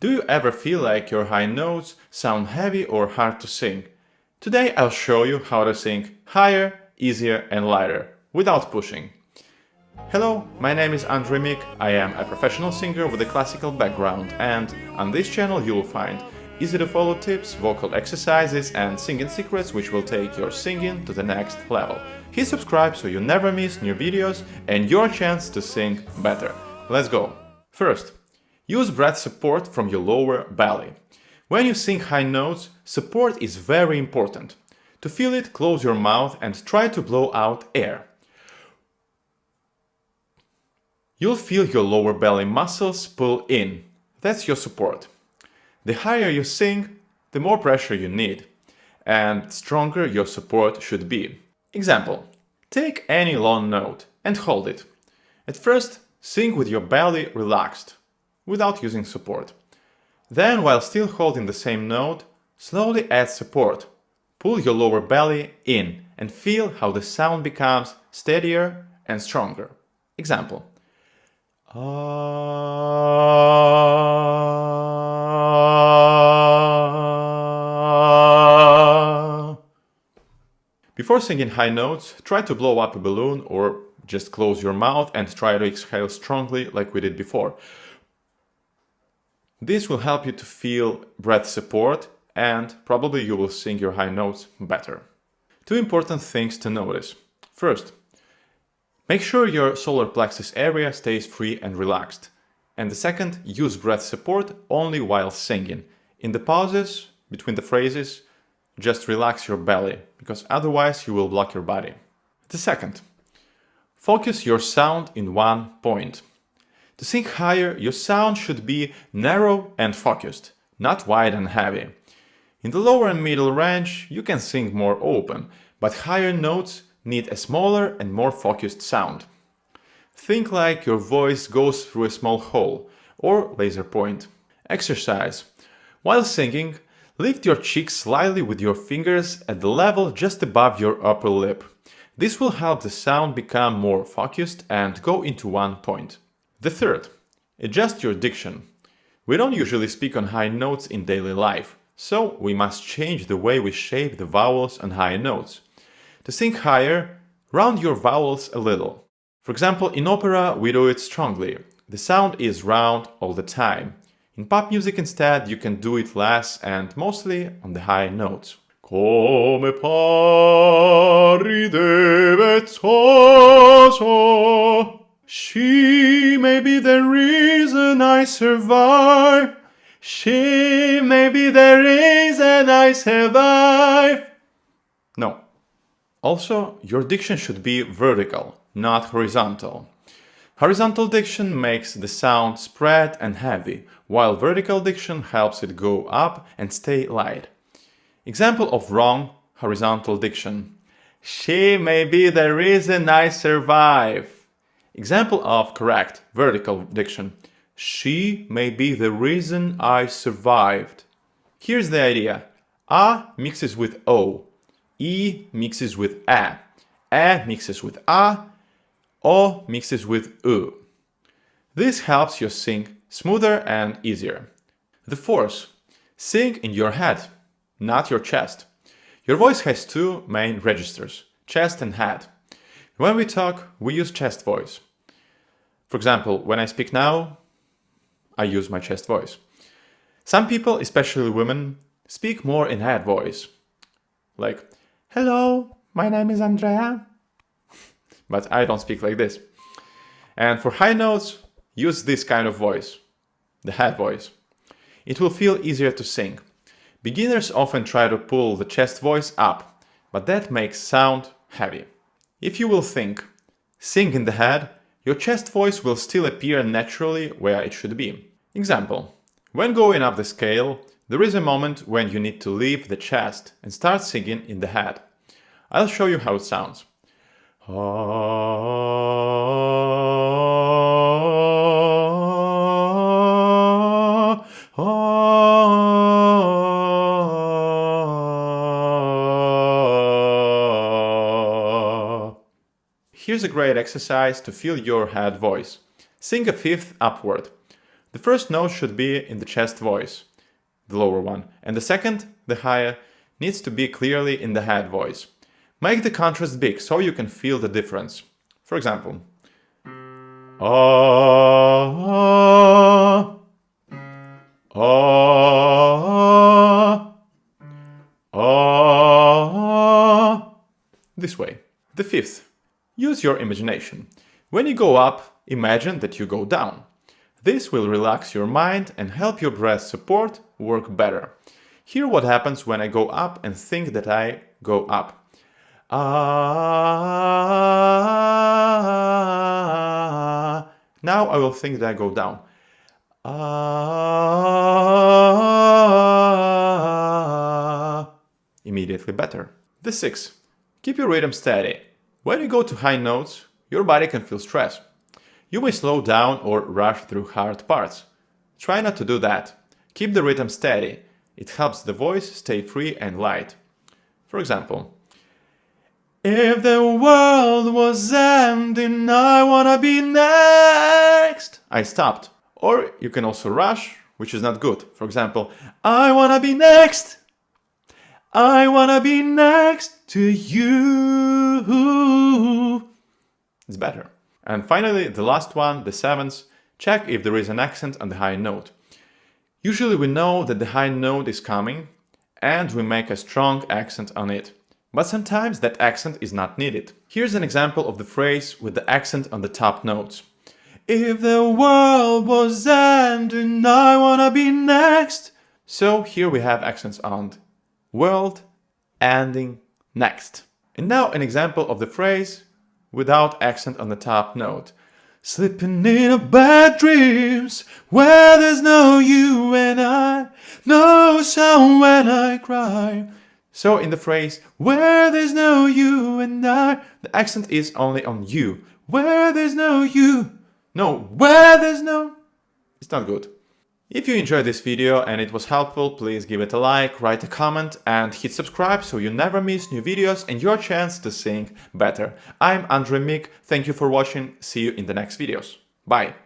Do you ever feel like your high notes sound heavy or hard to sing? Today I'll show you how to sing higher, easier and lighter, without pushing. Hello, my name is Andrey Mik. I am a professional singer with a classical background, and on this channel you will find easy to follow tips, vocal exercises and singing secrets which will take your singing to the next level. Hit subscribe so you never miss new videos and your chance to sing better. Let's go! First, use breath support from your lower belly. When you sing high notes, support is very important. To feel it, close your mouth and try to blow out air. You'll feel your lower belly muscles pull in. That's your support. The higher you sing, the more pressure you need, and stronger your support should be. Example: take any long note and hold it. At first, sing with your belly relaxed, without using support. Then, while still holding the same note, slowly add support. Pull your lower belly in and feel how the sound becomes steadier and stronger. Example: Before singing high notes, try to blow up a balloon or just close your mouth and try to exhale strongly like we did before. This will help you to feel breath support and probably you will sing your high notes better. Two important things to notice. First, make sure your solar plexus area stays free and relaxed. And the second, use breath support only while singing. In the pauses between the phrases, just relax your belly, because otherwise you will block your body. The second, focus your sound in one point. To sing higher, your sound should be narrow and focused, not wide and heavy. In the lower and middle range, you can sing more open, but higher notes need a smaller and more focused sound. Think like your voice goes through a small hole or laser point. Exercise. While singing, lift your cheeks slightly with your fingers at the level just above your upper lip. This will help the sound become more focused and go into one point. The third, adjust your diction. We don't usually speak on high notes in daily life, so we must change the way we shape the vowels on high notes. To sing higher, round your vowels a little. For example, in opera we do it strongly. The sound is round all the time. In pop music instead you can do it less and mostly on the high notes. Come pari deve so. She may be the reason I survive. She may be the reason I survive. No. Also, your diction should be vertical, not horizontal. Horizontal diction makes the sound spread and heavy, while vertical diction helps it go up and stay light. Example of wrong horizontal diction: she may be the reason I survive. Example of correct vertical diction: she may be the reason I survived. Here's the idea: A mixes with O, E mixes with A mixes with A, O mixes with U. This helps you sing smoother and easier. The fourth, sing in your head, not your chest. Your voice has two main registers, chest and head. When we talk, we use chest voice. For example, when I speak now, I use my chest voice. Some people, especially women, speak more in head voice. Like, hello, my name is Andrea. But I don't speak like this. And for high notes, use this kind of voice, the head voice. It will feel easier to sing. Beginners often try to pull the chest voice up, but that makes sound heavy. If you will think, sing in the head, your chest voice will still appear naturally where it should be. Example: when going up the scale, there is a moment when you need to leave the chest and start singing in the head. I'll show you how it sounds. Here's a great exercise to feel your head voice. Sing a fifth upward. The first note should be in the chest voice, the lower one, and the second, the higher, needs to be clearly in the head voice. Make the contrast big so you can feel the difference. For example, ah, ah, ah, this way. The fifth, use your imagination. When you go up, imagine that you go down. This will relax your mind and help your breath support work better. Hear what happens when I go up and think that I go up. Ah, now I will think that I go down. Ah, immediately better. The sixth, keep your rhythm steady. When you go to high notes, your body can feel stress. You may slow down or rush through hard parts. Try not to do that. Keep the rhythm steady. It helps the voice stay free and light. For example, if the world was ending, I wanna be next. I stopped. Or you can also rush, which is not good. For example, I wanna be next. I wanna be next to you. It's better. And finally, the last one, the seventh, check if there is an accent on the high note. Usually we know that the high note is coming and we make a strong accent on it. But sometimes that accent is not needed. Here's an example of the phrase with the accent on the top notes. If the world was ending, I wanna be next. So here we have accents on world, ending, next. And now an example of the phrase without accent on the top note. Slipping in a bad dreams where there's no you and I, no sound when I cry. So in the phrase where there's no you and I, the accent is only on you. Where there's no you. No, where there's no. It's not good. If you enjoyed this video and it was helpful, please give it a like, write a comment and hit subscribe so you never miss new videos and your chance to sing better. I'm Andrey Mik, thank you for watching, see you in the next videos. Bye!